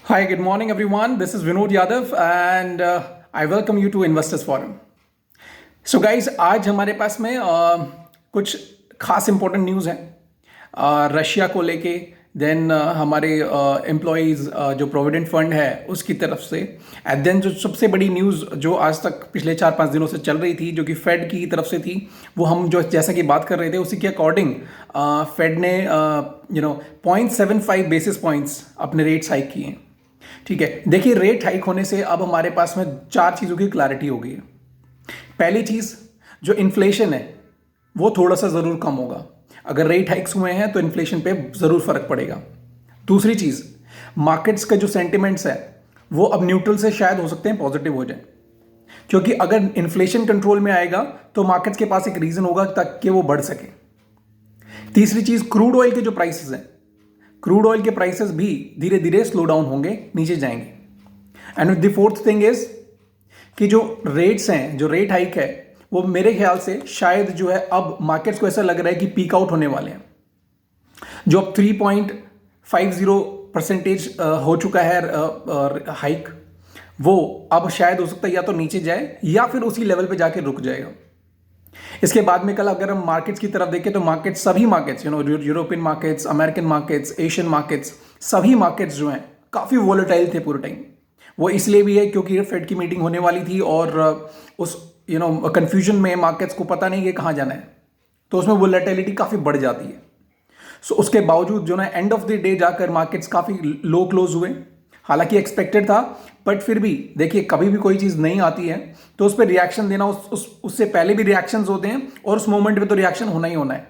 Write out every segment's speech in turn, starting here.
Hi, good morning, everyone. This is Vinod Yadav, and I welcome you to Investors Forum. So guys आज हमारे पास में कुछ खास important news हैं Russia को लेके। देन हमारे एम्प्लॉयज़ जो प्रोविडेंट फंड है उसकी तरफ से। एंड देन जो सबसे बड़ी न्यूज़ जो आज तक पिछले 4-5 दिनों से चल रही थी, जो कि फेड की तरफ से थी, वो हम जो जैसा कि बात कर रहे थे उसी के अकॉर्डिंग फेड ने 0.75 बेसिस पॉइंट्स अपने रेट्स हाइक किए हैं। ठीक है, देखिए रेट हाइक होने से अब हमारे पास में 4 चीज़ों की क्लैरिटी हो गई है। पहली चीज, जो इन्फ्लेशन है वो थोड़ा सा जरूर कम होगा। अगर रेट हाइक्स हुए हैं तो इन्फ्लेशन पे जरूर फर्क पड़ेगा। दूसरी चीज, मार्केट्स का जो सेंटिमेंट्स है वो अब न्यूट्रल से शायद हो सकते हैं पॉजिटिव हो जाए, क्योंकि अगर इन्फ्लेशन कंट्रोल में आएगा तो मार्केट्स के पास एक रीजन होगा ताकि वो बढ़ सके। तीसरी चीज, क्रूड ऑयल के जो प्राइसेस हैं, क्रूड ऑयल के प्राइसेस भी धीरे धीरे स्लो डाउन होंगे, नीचे जाएंगे। And the fourth thing is कि जो रेट्स हैं, जो रेट हाइक है, वो मेरे ख्याल से शायद जो है अब मार्केट्स को ऐसा लग रहा है कि पीक आउट होने वाले हैं। जो अब 3.50% हो चुका है हाइक, वो अब शायद हो सकता है या तो नीचे जाए या फिर उसी लेवल पे जाके रुक जाएगा। इसके बाद में कल अगर हम मार्केट्स की तरफ देखें तो मार्केट्स, सभी markets, European markets, American markets, Asian markets, सभी मार्केट्स जो हैं काफ़ी वॉलेटाइल थे पूरे टाइम। वो इसलिए भी है क्योंकि फेड की मीटिंग होने वाली थी और उस कंफ्यूजन में मार्केट्स को पता नहीं कि कहाँ जाना है, तो उसमें वोलेटिलिटी काफ़ी बढ़ जाती है। सो उसके बावजूद जो ना एंड ऑफ द डे जाकर मार्केट्स काफ़ी लो क्लोज हुए। हालांकि एक्सपेक्टेड था, बट फिर भी देखिए कभी भी कोई चीज़ नहीं आती है तो उस पर रिएक्शन देना, उससे पहले भी रिएक्शंस होते हैं और उस मोमेंट पे तो रिएक्शन होना ही होना है।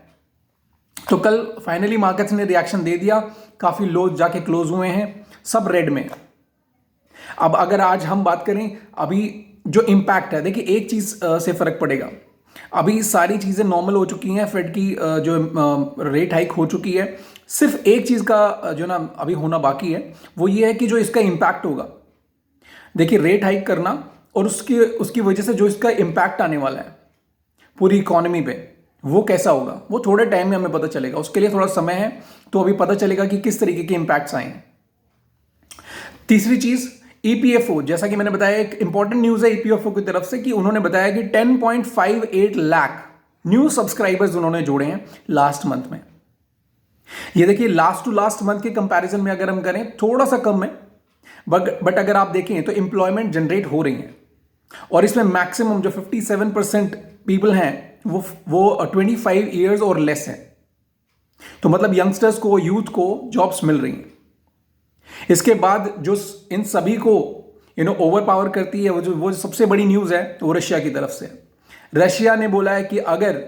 तो कल फाइनली मार्केट्स ने रिएक्शन दे दिया, काफ़ी लो जाके क्लोज हुए हैं, सब रेड में। अब अगर आज हम बात करें अभी जो इम्पैक्ट है, देखिए एक चीज़ से फ़र्क पड़ेगा। अभी सारी चीज़ें नॉर्मल हो चुकी हैं, फेड की जो रेट हाइक हो चुकी है। सिर्फ एक चीज़ का जो ना अभी होना बाकी है, वो ये है कि जो इसका इम्पैक्ट होगा, देखिए रेट हाइक करना और उसकी उसकी वजह से जो इसका इम्पैक्ट आने वाला है पूरी इकोनॉमी पे, वो कैसा होगा, वो थोड़े टाइम में हमें पता चलेगा। उसके लिए थोड़ा समय है, तो अभी पता चलेगा कि किस तरीके के इम्पैक्ट्स आए हैं। तीसरी चीज़, ईपीएफओ, जैसा कि मैंने बताया, एक इंपॉर्टेंट न्यूज़ है ईपीएफओ की तरफ से कि उन्होंने बताया कि 10.58 लाख न्यू सब्सक्राइबर्स उन्होंने जोड़े हैं लास्ट मंथ में। ये देखिए लास्ट टू लास्ट मंथ के कंपैरिजन में अगर हम करें थोड़ा सा कम है, बट अगर आप देखें तो एम्प्लॉयमेंट जनरेट हो रही है और इसमें मैक्सिमम जो 57% पीपल हैं वो 25 ईयर्स और लेस हैं। तो मतलब यंगस्टर्स को, यूथ को जॉब्स मिल रही हैं। इसके बाद जो इन सभी को ओवर पावर करती है, वो सबसे बड़ी न्यूज़ है वो रशिया की तरफ से। रशिया ने बोला है कि अगर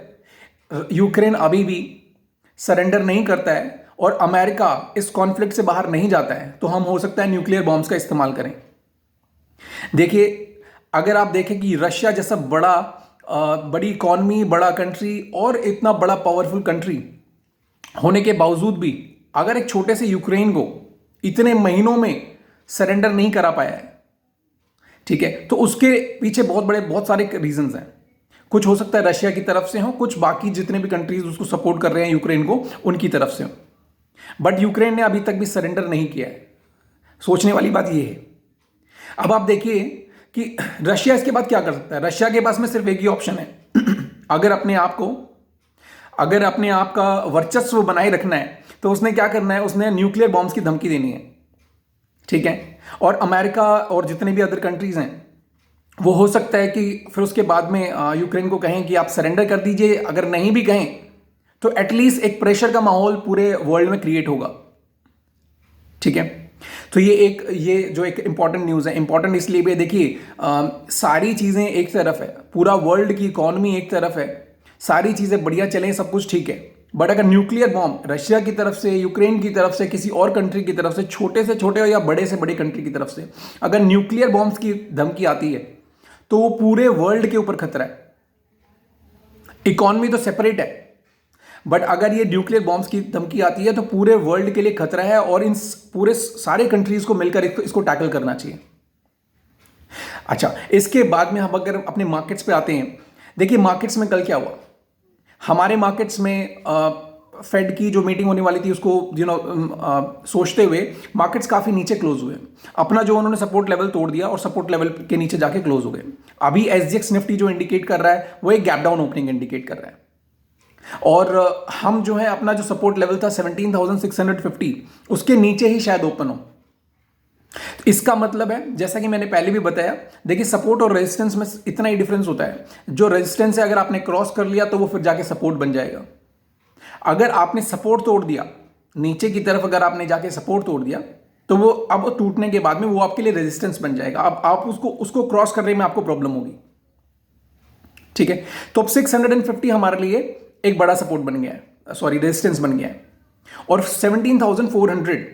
यूक्रेन अभी भी सरेंडर नहीं करता है और अमेरिका इस कॉन्फ्लिक्ट से बाहर नहीं जाता है तो हम हो सकता है न्यूक्लियर बॉम्ब्स का इस्तेमाल करें। देखिए अगर आप देखें कि रशिया जैसा बड़ी इकॉनमी, बड़ा कंट्री और इतना बड़ा पावरफुल कंट्री होने के बावजूद भी अगर एक छोटे से यूक्रेन को इतने महीनों में सरेंडर नहीं करा पाया है, ठीक है, तो उसके पीछे बहुत सारे रीजंस हैं। कुछ हो सकता है रशिया की तरफ से हो, कुछ बाकी जितने भी कंट्रीज उसको सपोर्ट कर रहे हैं यूक्रेन को, उनकी तरफ से हो, बट यूक्रेन ने अभी तक भी सरेंडर नहीं किया है। सोचने वाली बात यह है। अब आप देखिए कि रशिया इसके बाद क्या कर सकता है। रशिया के पास में सिर्फ एक ही ऑप्शन है अगर अपने आप का वर्चस्व बनाए रखना है तो उसने क्या करना है, उसने न्यूक्लियर बॉम्ब्स की धमकी देनी है, ठीक है। और अमेरिका और जितने भी अदर कंट्रीज हैं वो हो सकता है कि फिर उसके बाद में यूक्रेन को कहें कि आप सरेंडर कर दीजिए। अगर नहीं भी कहें तो एटलीस्ट एक प्रेशर का माहौल पूरे वर्ल्ड में क्रिएट होगा, ठीक है। तो ये जो एक इंपॉर्टेंट न्यूज़ है, इंपॉर्टेंट इसलिए भी है, देखिए सारी चीज़ें एक तरफ है, पूरा वर्ल्ड की इकॉनमी एक तरफ है, सारी चीज़ें बढ़िया चलें, सब कुछ ठीक है, बट अगर न्यूक्लियर बॉम्ब रशिया की तरफ से, यूक्रेन की तरफ से, किसी और कंट्री की तरफ से, छोटे से छोटे या बड़े से बड़े कंट्री की तरफ से अगर न्यूक्लियर बॉम्ब्स की धमकी आती है तो वो पूरे वर्ल्ड के ऊपर खतरा है। इकॉनमी तो सेपरेट है, बट अगर ये न्यूक्लियर बॉम्ब्स की धमकी आती है तो पूरे वर्ल्ड के लिए खतरा है और इन पूरे सारे कंट्रीज को मिलकर इसको टैकल करना चाहिए। अच्छा, इसके बाद में हम अगर अपने मार्केट्स पे आते हैं, देखिए मार्केट्स में कल क्या हुआ। हमारे मार्केट्स में फेड की जो मीटिंग होने वाली थी उसको सोचते हुए मार्केट्स काफ़ी नीचे क्लोज हुए। अपना जो उन्होंने सपोर्ट लेवल तोड़ दिया और सपोर्ट लेवल के नीचे जाके क्लोज हो गए। अभी एसजीएक्स निफ्टी जो इंडिकेट कर रहा है वो एक गैप डाउन ओपनिंग इंडिकेट कर रहा है, और हम जो है अपना जो सपोर्ट लेवल था 17,650 उसके नीचे ही शायद ओपन हो। इसका मतलब है, जैसा कि मैंने पहले भी बताया, देखिए सपोर्ट और रेजिस्टेंस में इतना ही डिफरेंस होता है। जो रेजिस्टेंस है अगर आपने क्रॉस कर लिया तो वो फिर जाके सपोर्ट बन जाएगा। अगर आपने सपोर्ट तोड़ दिया नीचे की तरफ, अगर आपने जाके सपोर्ट तोड़ दिया तो वो अब टूटने के बाद में वो आपके लिए रेजिस्टेंस बन जाएगा। अब आप उसको क्रॉस करने में आपको प्रॉब्लम होगी। ठीक है, तो अब 650 हमारे लिए एक बड़ा सपोर्ट बन गया है, सॉरी रेजिस्टेंस बन गया है, और 17,400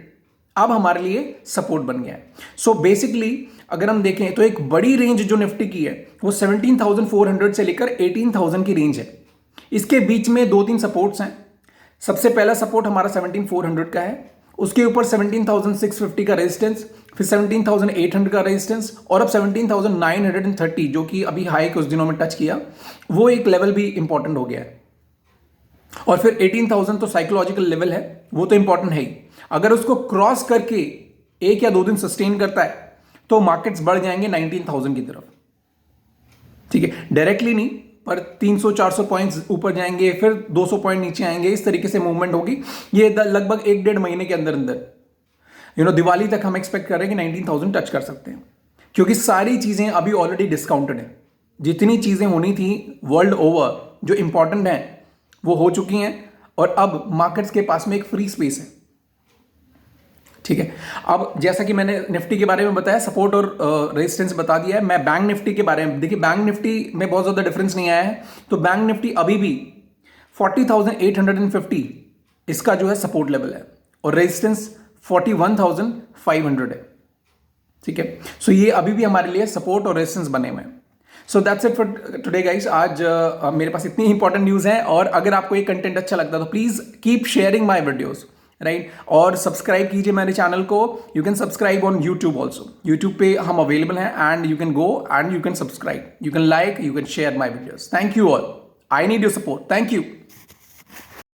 अब हमारे लिए सपोर्ट बन गया है। सो बेसिकली अगर हम देखें तो एक बड़ी रेंज जो निफ्टी की है वो 17,400 से लेकर 18,000 की रेंज है। इसके बीच में 2-3 सपोर्ट्स हैं। सबसे पहला सपोर्ट हमारा 17,400 का है, उसके ऊपर 17,650 का रेजिस्टेंस, फिर 17,800 का रेजिस्टेंस, और अब 17,930 जो कि अभी हाई कुछ दिनों में टच किया, वो एक लेवल भी इंपॉर्टेंट हो गया है। और फिर 18,000 तो साइकोलॉजिकल लेवल है, वो तो इंपॉर्टेंट है ही। अगर उसको क्रॉस करके 1 या 2 दिन सस्टेन करता है तो मार्केट्स बढ़ जाएंगे 19,000 की तरफ। ठीक है, डायरेक्टली नहीं, पर 300-400 पॉइंट्स ऊपर जाएंगे, फिर 200 पॉइंट नीचे आएंगे, इस तरीके से मूवमेंट होगी। ये लगभग 1-1.5 महीने के अंदर अंदर दिवाली तक हम एक्सपेक्ट कर रहे हैं कि 19,000 टच कर सकते हैं, क्योंकि सारी चीजें अभी ऑलरेडी डिस्काउंटेड है। जितनी चीजें होनी थी वर्ल्ड ओवर जो इंपॉर्टेंट है वो हो चुकी हैं, और अब मार्केट्स के पास में एक फ्री स्पेस है। ठीक है, अब जैसा कि मैंने निफ्टी के बारे में बताया, सपोर्ट और रेजिस्टेंस बता दिया है, मैं बैंक निफ्टी के बारे में, देखिए बैंक निफ्टी में बहुत ज्यादा डिफरेंस नहीं आया है। तो बैंक निफ्टी अभी भी 40,850 इसका जो है सपोर्ट लेवल है, और रेजिस्टेंस 41,500 है। ठीक है, सो ये अभी भी हमारे लिए सपोर्ट और रेजिस्टेंस बने हुए हैं। So that's it for today guys. आज मेरे पास इतनी इंपॉर्टेंट न्यूज़ है, और अगर आपको ये कंटेंट अच्छा लगता है तो please keep sharing my videos, right, और सब्सक्राइब कीजिए मेरे चैनल को। You can subscribe on YouTube also, YouTube पे हम अवेलेबल हैं, and you can go and you can subscribe, you can like, you can share my videos. Thank you all, I need your support, thank you.